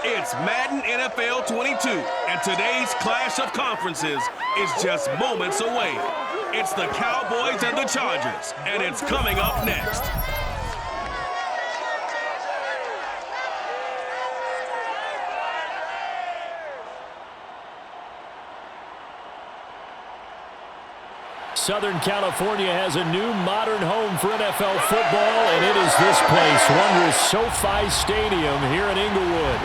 It's Madden NFL 22, and today's clash of conferences is just moments away. It's the Cowboys and the Chargers, and it's coming up next. Southern California has a new modern home for NFL football, and it is this place, wondrous SoFi Stadium here in Inglewood.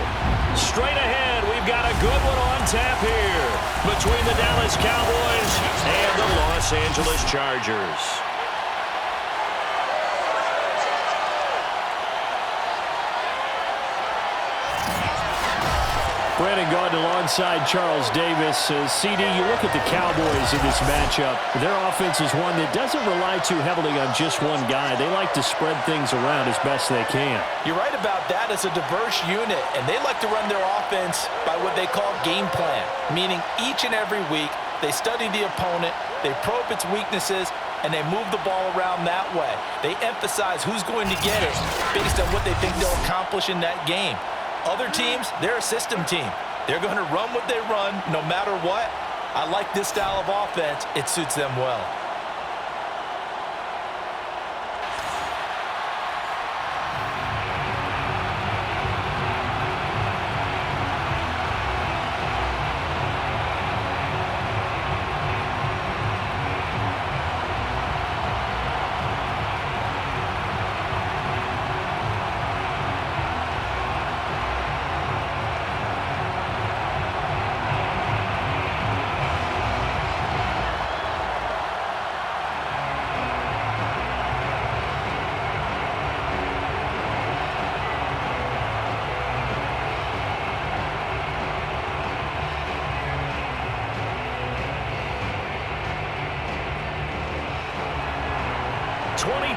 Straight ahead, we've got a good one on tap here between the Dallas Cowboys and the Los Angeles Chargers. Brandon Gaudin alongside Charles Davis. CD, you look at the Cowboys in this matchup. Their offense is one that doesn't rely too heavily on just one guy. They like to spread things around as best they can. You're right about that. It's a diverse unit, and they like to run their offense by what they call game plan, meaning each and every week they study the opponent, they probe its weaknesses, and they move the ball around that way. They emphasize who's going to get it based on what they think they'll accomplish in that game. Other teams, they're a system team. They're going to run what they run no matter what. I like this style of offense. It suits them well.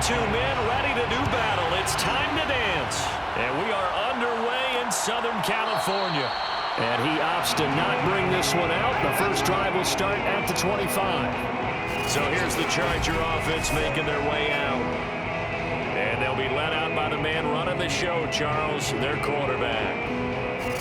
Men ready to do battle. It's time to dance. And we are underway in Southern California. And he opts to not bring this one out. The first drive will start at the 25. So here's the Charger offense making their way out. And they'll be let out by the man running the show, Charles, their quarterback.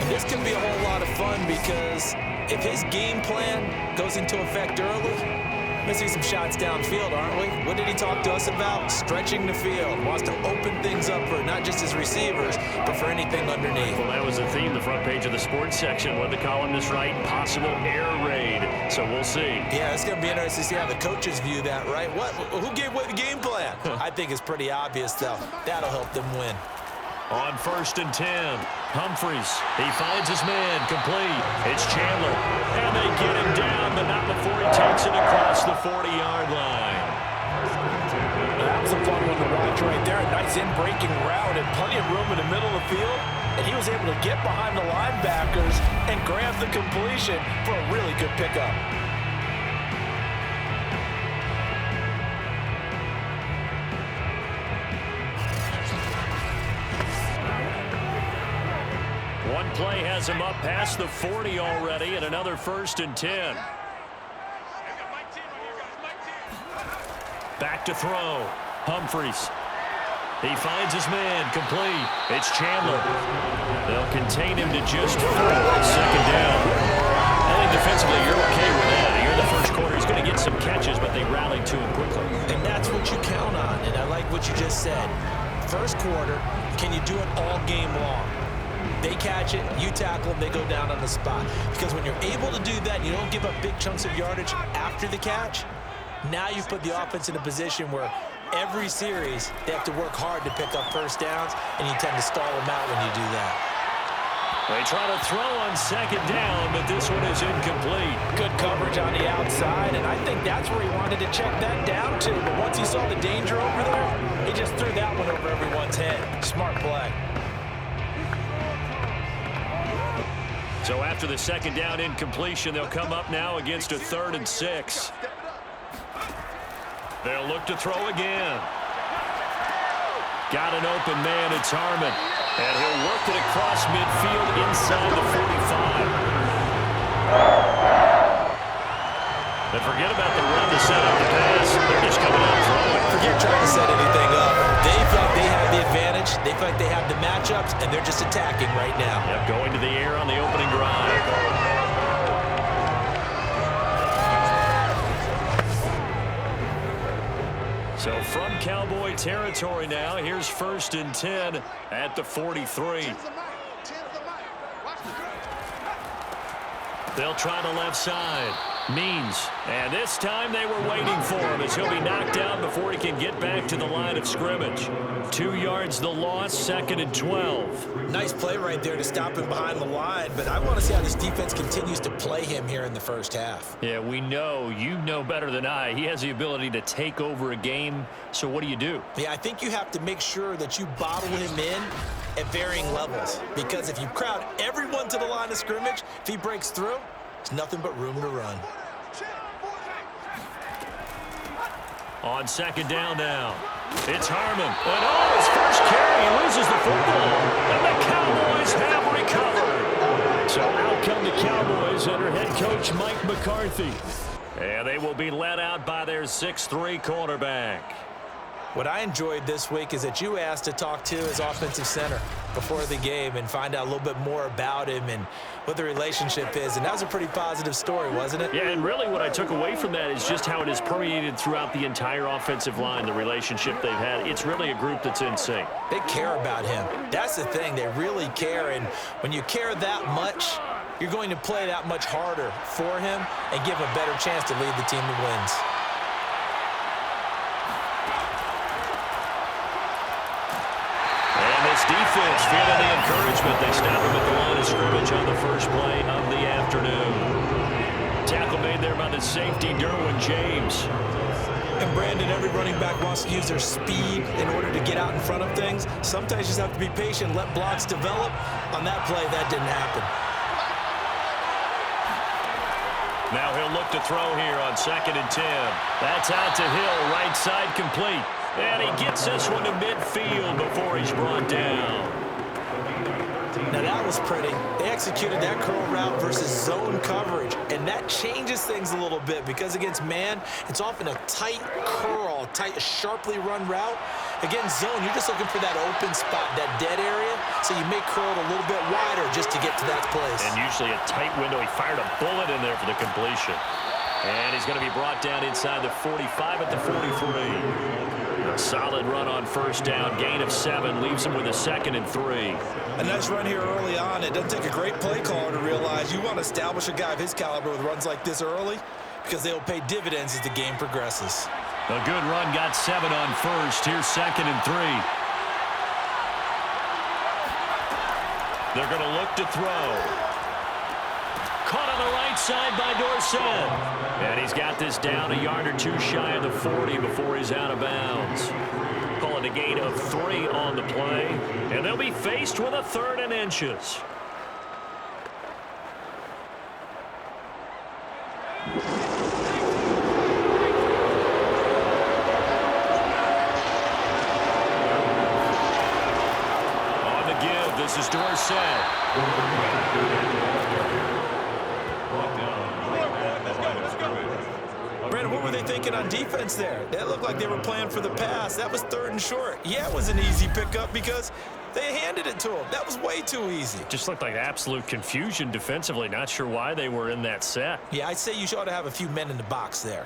And this can be a whole lot of fun because if his game plan goes into effect early, we're going to see some shots downfield, aren't we? What did he talk to us about? Stretching the field. Wants to open things up for not just his receivers, but for anything underneath. Well, that was the theme, the front page of the sports section. What did the columnist write? Possible air raid. So we'll see. Yeah, it's going to be interesting to see how the coaches view that, right? Who gave away the game plan? I think it's pretty obvious, though. That'll help them win. On 1st and 10, Humphries, he finds his man, complete. It's Chandler, and they get him down, but not before he takes it across the 40-yard line. That was a fun one to watch right there. A nice in-breaking route and plenty of room in the middle of the field, and he was able to get behind the linebackers and grab the completion for a really good pickup. One play has him up past the 40 already, and another 1st and 10. Back to throw. Humphries. He finds his man, complete. It's Chandler. They'll contain him to just 4 on 2nd down. I think defensively you're okay with that. Here in the first quarter, he's going to get some catches, but they rallied to him quickly. And that's what you count on, and I like what you just said. First quarter, can you do it all game long? They catch it, you tackle them, they go down on the spot. Because when you're able to do that, you don't give up big chunks of yardage after the catch, now you've put the offense in a position where every series they have to work hard to pick up first downs, and you tend to stall them out when you do that. They try to throw on 2nd down, but this one is incomplete. Good coverage on the outside, and I think that's where he wanted to check that down to. But once he saw the danger over there, he just threw that one over everyone's head. Smart play. So after the 2nd down incompletion, they'll come up now against a 3rd and 6. They'll look to throw again. Got an open man, it's Harmon. And he'll work it across midfield inside the 45. But forget about the run to set up the pass. They're just coming out throwing. Forget trying to set anything up. They felt they had the advantage. They feel like they have the matchups, and they're just attacking right now. Yep, going to the air on the opening drive. So from Cowboy territory now, here's 1st and 10 at the 43. They'll try the left side. Means. And this time they were waiting for him as he'll be knocked down before he can get back to the line of scrimmage. 2 yards the loss, 2nd and 12. Nice play right there to stop him behind the line, but I want to see how this defense continues to play him here in the first half. Yeah, we know. You know better than I. He has the ability to take over a game. So what do you do? Yeah, I think you have to make sure that you bottle him in at varying levels, because if you crowd everyone to the line of scrimmage, if he breaks through, there's nothing but room to run. On 2nd down now, it's Harmon. And his first carry, he loses the football. And the Cowboys have recovered. So out come the Cowboys under head coach Mike McCarthy. And they will be led out by their 6'3" quarterback. What I enjoyed this week is that you asked to talk to his offensive center before the game and find out a little bit more about him and what the relationship is. And that was a pretty positive story, wasn't it? Yeah, and really what I took away from that is just how it has permeated throughout the entire offensive line, the relationship they've had. It's really a group that's in sync. They care about him. That's the thing. They really care. And when you care that much, you're going to play that much harder for him and give a better chance to lead the team to wins. Defense feeling the encouragement. They stop him at the line of scrimmage on the first play of the afternoon. Tackle made there by the safety, Derwin James. And Brandon, every running back wants to use their speed in order to get out in front of things. Sometimes you just have to be patient, let blocks develop. On that play, that didn't happen. Now he'll look to throw here on 2nd and 10. That's out to Hill, right side complete. And he gets this one to midfield before he's brought down. Now that was pretty. They executed that curl route versus zone coverage, and that changes things a little bit because against man, it's often a tight curl, sharply run route. Against zone, you're just looking for that open spot, that dead area, so you may curl it a little bit wider just to get to that place. And usually a tight window. He fired a bullet in there for the completion. And he's going to be brought down inside the 45 at the 43. A solid run on 1st down, gain of 7, leaves him with a 2nd and 3. A nice run here early on. It doesn't take a great play caller to realize you want to establish a guy of his caliber with runs like this early because they'll pay dividends as the game progresses. A good run, got 7 on 1st. Here's 2nd and 3. They're going to look to throw. Caught on the right side by Dorsett. And he's got this down a yard or 2 shy of the 40 before he's out of bounds. Call it a gain of 3 on the play. And they'll be faced with a 3rd and inches. On the give, this is Dorsett. Brandon, what were they thinking on defense there? That looked like they were playing for the pass. That was 3rd and short. Yeah, it was an easy pickup because they handed it to him. That was way too easy. Just looked like absolute confusion defensively. Not sure why they were in that set. Yeah, I'd say you ought to have a few men in the box there.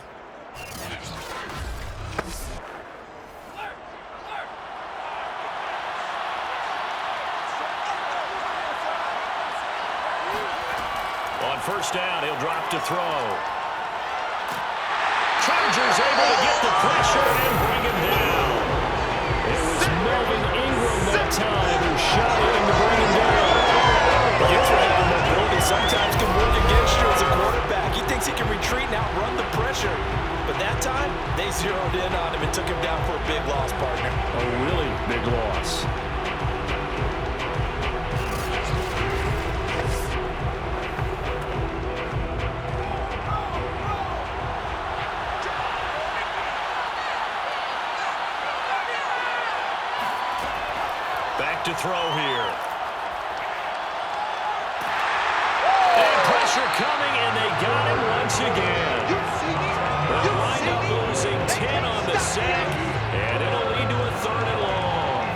On 1st down, he'll drop to throw. Chargers able to get the pressure and bring him down. It was Melvin Ingram that time who shot in to bring him down. Youth rate and mobility sometimes can work against you as a quarterback. He thinks he can retreat and outrun the pressure. But that time, they zeroed in on him and took him down for a big loss, partner. A really big loss. Back to throw here. And pressure coming, and they got him once again. They'll wind up losing 10 on the sack, and it'll lead to a 3rd and long.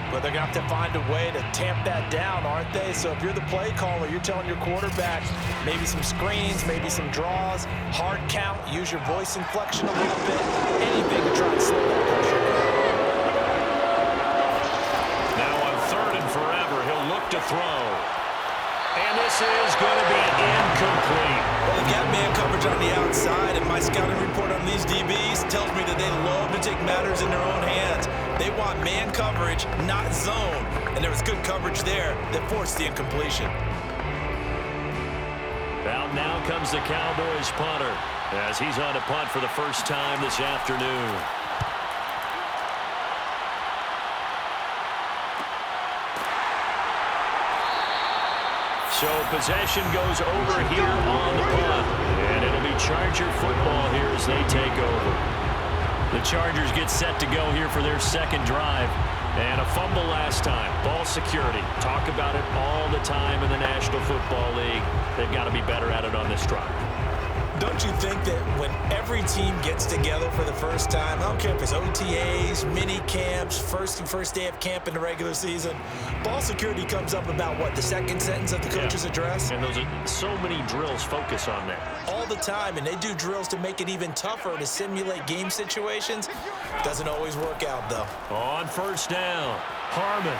But they're going to have to find a way to tamp that down, aren't they? So if you're the play caller, you're telling your quarterback maybe some screens, maybe some draws, hard count, use your voice inflection a little bit, anything to try and slow that pressure down. Now on 3rd and forever, he'll look to throw. And this is going to be incomplete. Well, they've got man coverage on the outside, and my scouting report on these DBs tells me that they love to take matters in their own hands. They want man coverage, not zone. And there was good coverage there that forced the incompletion. Out now comes the Cowboys punter as he's on to punt for the first time this afternoon. So possession goes over here on the punt. And it'll be Charger football here as they take over. The Chargers get set to go here for their second drive. And a fumble last time. Ball security. Talk about it all the time in the National Football League. They've got to be better at it on this drive. Don't you think that when every team gets together for the first time, I don't care if it's OTAs, mini camps, first day of camp in the regular season, ball security comes up about what, the second sentence of the coach's address? And those are so many drills focus on that. All the time, and they do drills to make it even tougher to simulate game situations. Doesn't always work out, though. On first down, Harmon.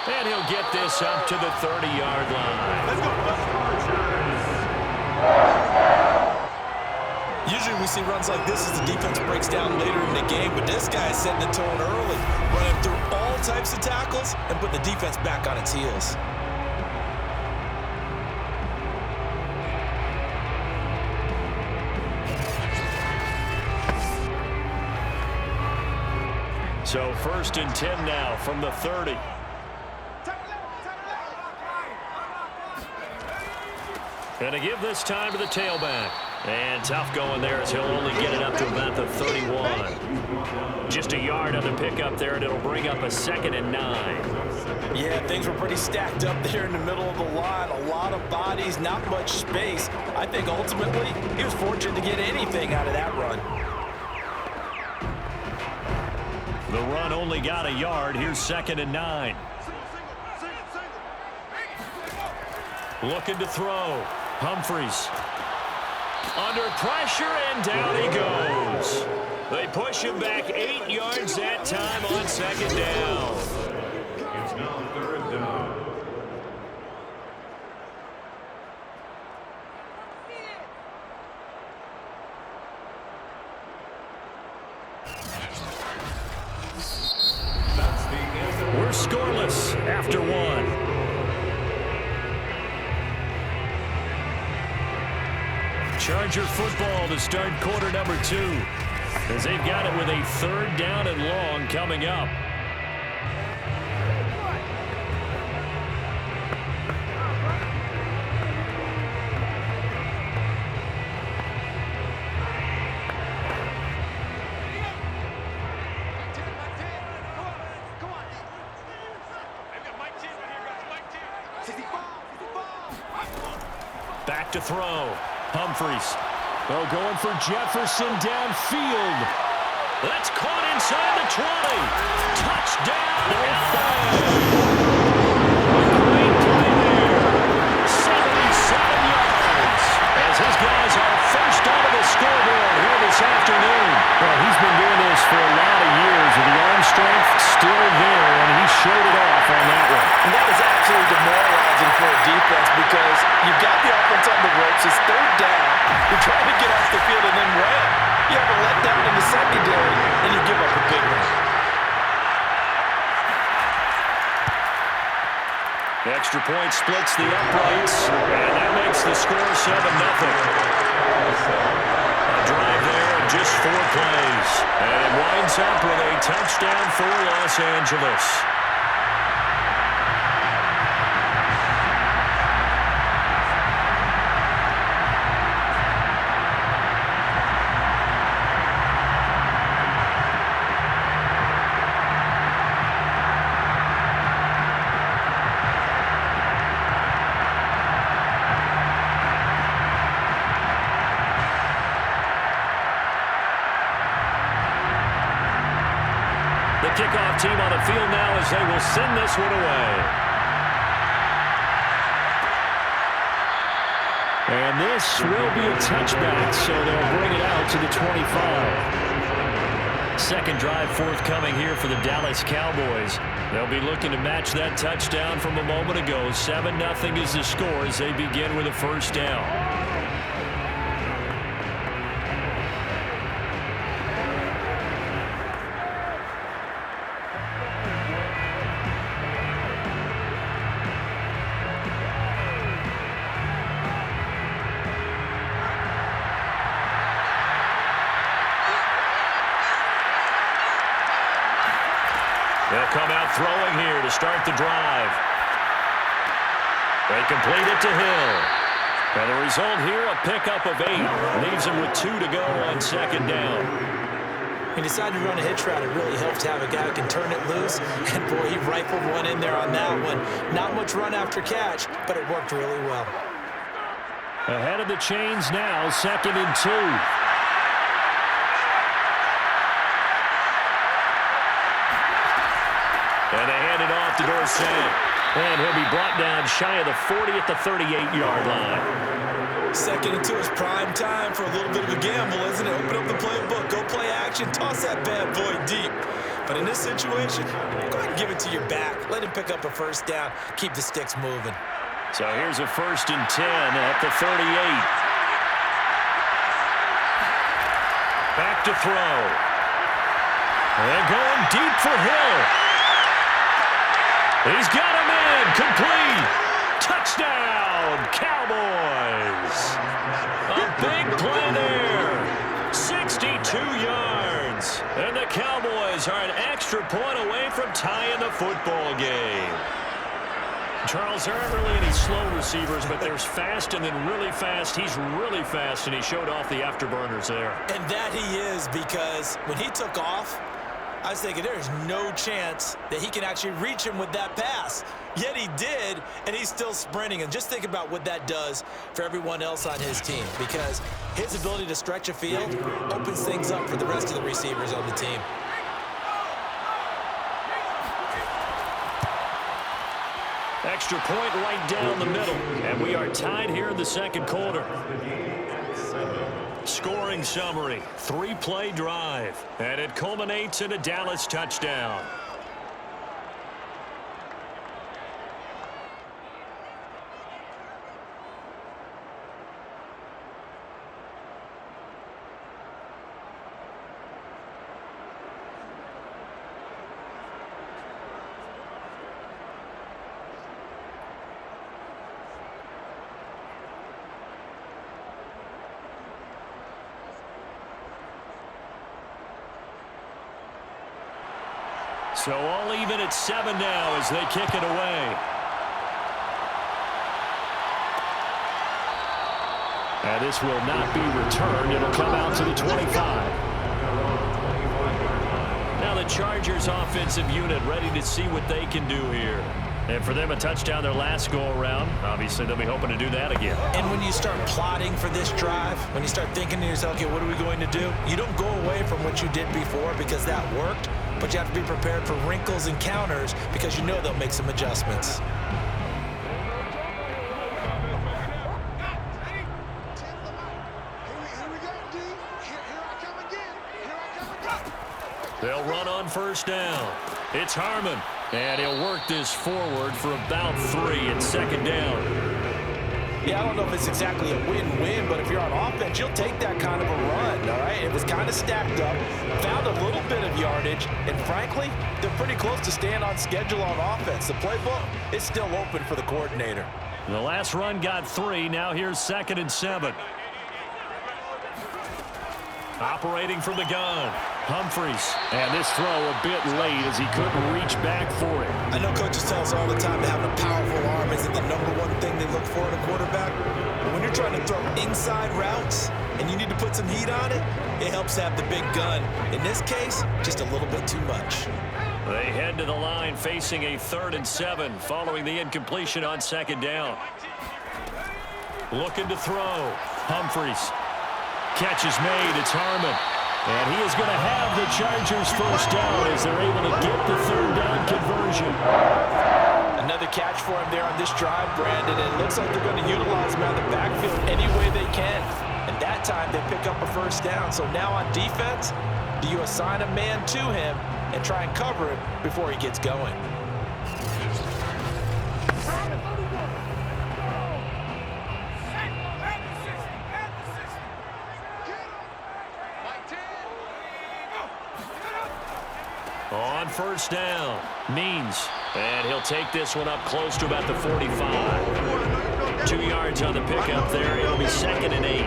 And he'll get this up to the 30-yard line. Let's go. Usually we see runs like this as the defense breaks down later in the game, but this guy is setting the tone early, running through all types of tackles and putting the defense back on its heels. So 1st and 10 now from the 30. And to give this time to the tailback. And tough going there as he'll only get it up to about the 31. Just a yard on the pickup there, and it'll bring up a 2nd and 9. Yeah, things were pretty stacked up there in the middle of the line. A lot of bodies, not much space. I think ultimately he was fortunate to get anything out of that run. The run only got a yard. Here's 2nd and 9. Looking to throw. Humphries. Under pressure, and down he goes. They push him back 8 yards that time on 2nd down. It's now 3rd down. We're scoreless after 1. Charger football to start quarter number 2, as they've got it with a 3rd down and long coming up. Back to throw. Humphries. Oh, going for Jefferson downfield. That's caught inside the 20. Touchdown, Alabama. Great play there. 77 yards. As his guys are first onto the scoreboard here this afternoon. Well, he's been doing this for a lot of years, with the arm strength still there, and he showed it off on that one. And that was absolutely demoralizing for a defense, because you've got the offense on the ropes. It's 3rd down. You're trying to get off the field and then run. You have a letdown in the secondary, and you give up a big run. Extra point splits the uprights, and that makes the score 7-0. A drive there in just 4 plays, and it winds up with a touchdown for Los Angeles. kickoff team on the field now as they will send this one away. And this will be a touchback, so they'll bring it out to the 25. Second drive forthcoming here for the Dallas Cowboys. They'll be looking to match that touchdown from a moment ago. 7-0 is the score as they begin with a first down. They'll come out throwing here to start the drive. They complete it to Hill. And the result here, a pickup of 8. Leaves him with 2 to go on second down. He decided to run a hitch route. It really helps to have a guy who can turn it loose. And, boy, he rifled one in there on that one. Not much run after catch, but it worked really well. Ahead of the chains now, 2nd and 2. And they hand it off to Dorsett. And he'll be brought down shy of the 40 at the 38-yard line. 2nd and 2 is prime time for a little bit of a gamble, isn't it? Open up the playbook, go play action, toss that bad boy deep. But in this situation, go ahead and give it to your back. Let him pick up a first down, keep the sticks moving. So here's a 1st and 10 at the 38. Back to throw. And going deep for Hill. He's got him in. Complete. Touchdown, Cowboys. A big play there. 62 yards. And the Cowboys are an extra point away from tying the football game. Charles, there aren't really any slow receivers, but there's fast and then really fast. He's really fast, and he showed off the afterburners there. And that he is, because when he took off, I was thinking there's no chance that he can actually reach him with that pass. Yet he did, and he's still sprinting. And just think about what that does for everyone else on his team, because his ability to stretch a field opens things up for the rest of the receivers on the team. Extra point right down the middle. And we are tied here in the second quarter. Scoring summary, 3-play drive. And it culminates in a Dallas touchdown. So all even at 7 now as they kick it away. And this will not be returned. It'll come out to the 25. Now the Chargers offensive unit ready to see what they can do here. And for them, a touchdown their last go-around. Obviously, they'll be hoping to do that again. And when you start plotting for this drive, when you start thinking to yourself, okay, what are we going to do? You don't go away from what you did before because that worked, but you have to be prepared for wrinkles and counters because you know they'll make some adjustments. They'll run on first down. It's Harmon. And he'll work this forward for about 3 at second down. Yeah, I don't know if it's exactly a win-win, but if you're on offense, you'll take that kind of a run, all right? It was kind of stacked up, found a little bit of yardage, and frankly, they're pretty close to staying on schedule on offense. The playbook is still open for the coordinator. The last run got 3. Now here's 2nd and 7. Operating from the gun. Humphries. And this throw a bit late as he couldn't reach back for it. I know coaches tell us all the time that having a powerful arm isn't the #1 thing they look for in a quarterback. But when you're trying to throw inside routes and you need to put some heat on it, it helps to have the big gun. In this case, just a little bit too much. They head to the line facing a 3rd and 7 following the incompletion on 2nd down. Looking to throw. Humphries. Catch is made. It's Harmon. And he is going to have the Chargers first down as they're able to get the third down conversion. Another catch for him there on this drive, Brandon. And it looks like they're going to utilize him out of the backfield any way they can. And that time they pick up a first down. So now on defense, do you assign a man to him and try and cover him before he gets going? On first down, Means. And he'll take this one up close to about the 45. 2 yards on the pickup there. It'll be 2nd and 8.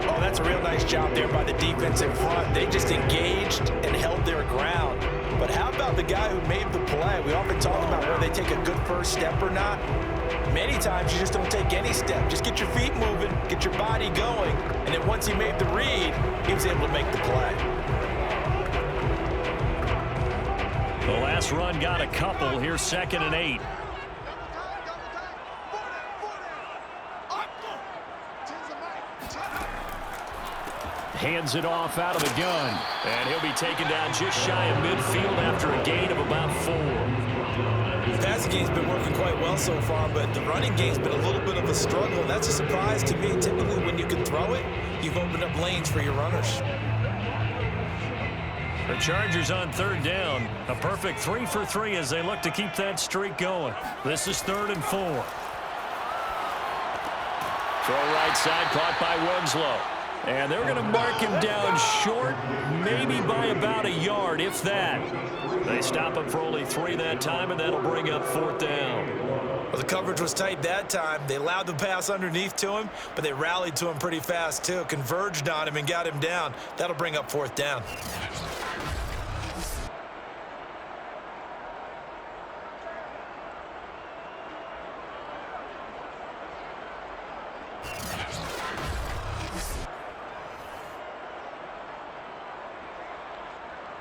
Oh, that's a real nice job there by the defense in front. They just engaged and held their ground. But how about the guy who made the play? We often talk about whether they take a good first step or not. Many times you just don't take any step. Just get your feet moving, get your body going, and then once he made the read, he was able to make the play. The last run got a couple. Here's 2nd and 8. Hands it off out of the gun. And he'll be taken down just shy of midfield after a gain of about 4. The passing game's been working quite well so far, but the running game's been a little bit of a struggle. That's a surprise to me. Typically, when you can throw it, you've opened up lanes for your runners. The Chargers on third down. A perfect 3 for 3 as they look to keep that streak going. This is 3rd and 4. Throw right side caught by Winslow. And they're going to mark him down short, maybe by about a yard, if that. They stop him for only 3 that time, and that'll bring up 4th down. Well, the coverage was tight that time. They allowed the pass underneath to him, but they rallied to him pretty fast, too. Converged on him and got him down. That'll bring up 4th down.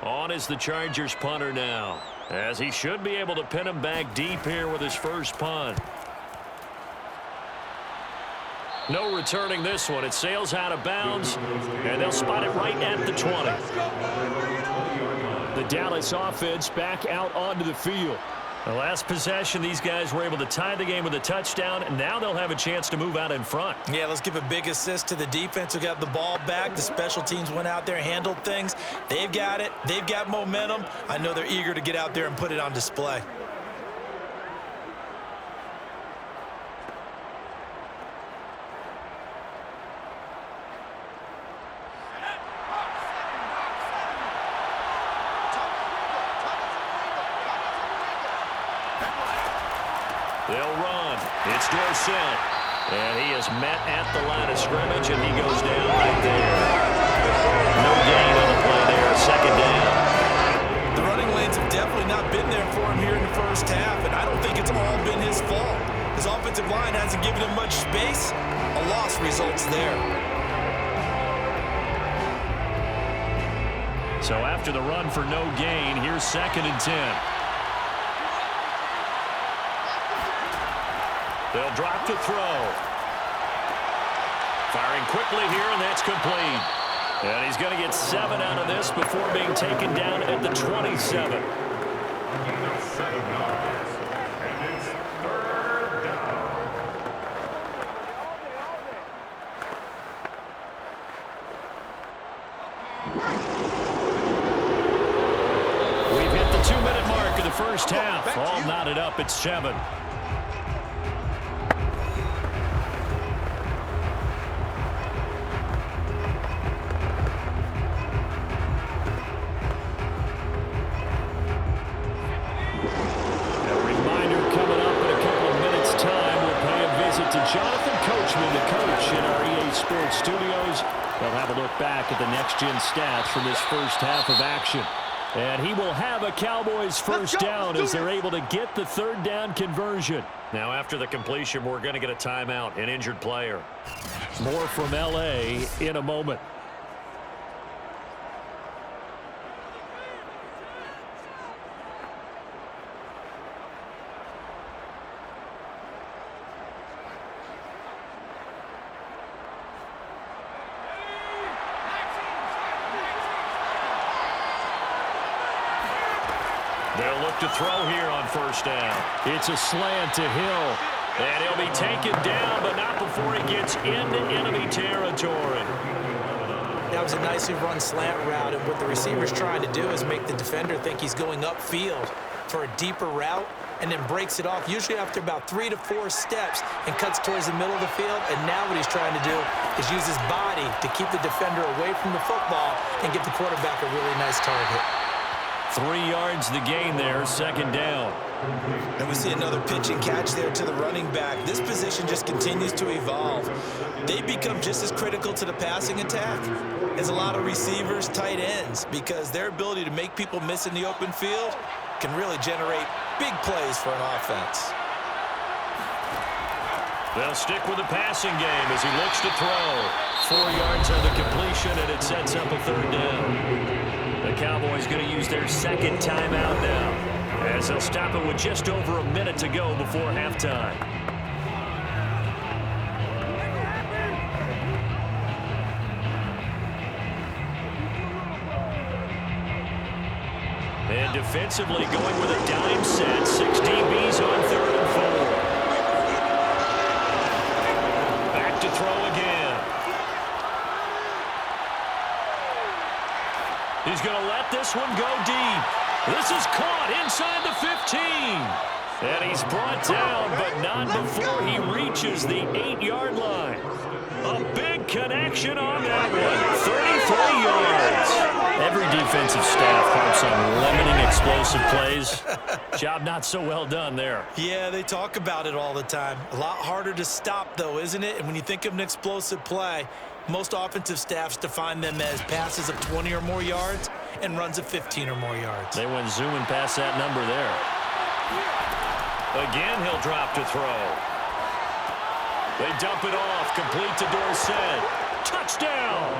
On is the Chargers punter now, as he should be able to pin him back deep here with his first punt. No returning this one. It sails out of bounds, and they'll spot it right at the 20. The Dallas offense back out onto the field. The last possession, these guys were able to tie the game with a touchdown, and now they'll have a chance to move out in front. Yeah, let's give a big assist to the defense who got the ball back. The special teams went out there, handled things. They've got it. They've got momentum. I know they're eager to get out there and put it on display. They'll run. It's Dorsett. And he is met at the line of scrimmage, and he goes down right there. No gain on the play there. 2nd down. The running lanes have definitely not been there for him here in the first half, and I don't think it's all been his fault. His offensive line hasn't given him much space. A loss results there. So after the run for no gain, here's 2nd and 10. They'll drop to throw. Firing quickly here, and that's complete. And he's going to get 7 out of this before being taken down at the 27. We've hit the 2-minute mark of the first half. All knotted up at 7. Studios. They'll have a look back at the next-gen stats from this first half of action. And he will have a Cowboys first down as they're able to get the 3rd down conversion. Now, after the completion, we're going to get a timeout, an injured player. More from L.A. in a moment. to throw here on first down. It's a slant to Hill. And he'll be taken down, but not before he gets into enemy territory. That was a nicely run slant route, and what the receiver's trying to do is make the defender think he's going upfield for a deeper route, and then breaks it off, usually after about 3 to 4 steps, and cuts towards the middle of the field. And now what he's trying to do is use his body to keep the defender away from the football and give the quarterback a really nice target. 3 yards the gain there, second down. And we see another pitch and catch there to the running back. This position just continues to evolve. They become just as critical to the passing attack as a lot of receivers, tight ends, because their ability to make people miss in the open field can really generate big plays for an offense. They'll stick with the passing game as he looks to throw. 4 yards on the completion, and it sets up a third down. The Cowboys going to use their second timeout now, as they'll stop it with just over a minute to go before halftime. And defensively going with a dime set, 6 DBs on 3rd and 4. Back to throw again. He's going to let this one go deep. This is caught inside the 15. And he's brought down, but not before he reaches the 8-yard line. A big connection on that one. 33 yards. Every defensive staff harps on limiting explosive plays. Job not so well done there. Yeah, they talk about it all the time. A lot harder to stop, though, isn't it? And when you think of an explosive play, most offensive staffs define them as passes of 20 or more yards and runs of 15 or more yards. They went zooming past that number there. Again, he'll drop to throw. They dump it off, complete to Dorsett. Touchdown!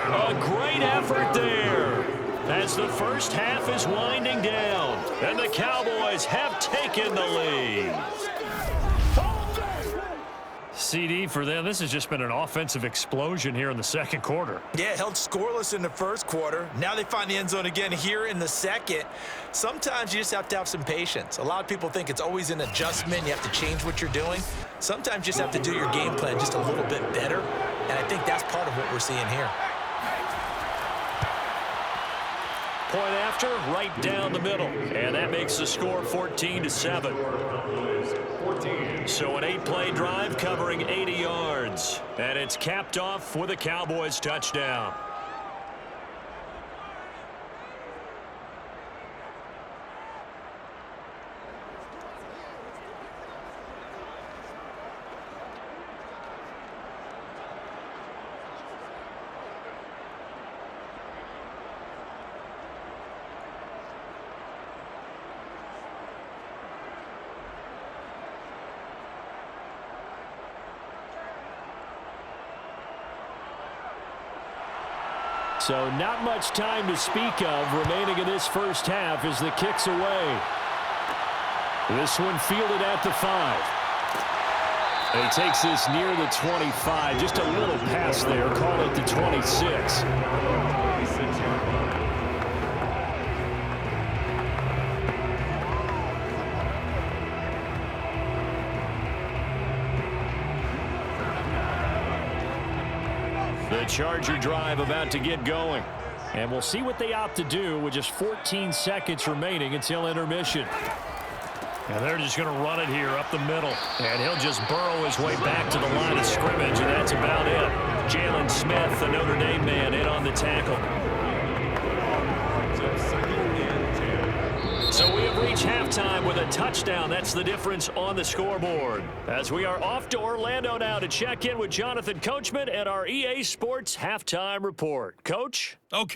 A great effort there as the first half is winding down, and the Cowboys have taken the lead. CD for them, this has just been an offensive explosion here in the second quarter. Yeah, held scoreless in the first quarter. Now they find the end zone again here in the second. Sometimes you just have to have some patience. A lot of people think it's always an adjustment. You have to change what you're doing. Sometimes you just have to do your game plan just a little bit better, and I think that's part of what we're seeing here. Point after, right down the middle, and that makes the score 14-7. So an 8-play drive covering 80 yards, and it's capped off with a Cowboys touchdown. So not much time to speak of remaining in this first half as the kick's away. This one fielded at the 5. And he takes this near the 25. Just a little pass there. Call it the 26. The Charger drive about to get going. And we'll see what they opt to do with just 14 seconds remaining until intermission. And they're just going to run it here up the middle. And he'll just burrow his way back to the line of scrimmage, and that's about it. Jalen Smith, the Notre Dame man, in on the tackle. So we have reached halftime with a touchdown. That's the difference on the scoreboard. As we are off to Orlando now to check in with Jonathan Coachman and our EA Sports Halftime Report. Coach? Okay.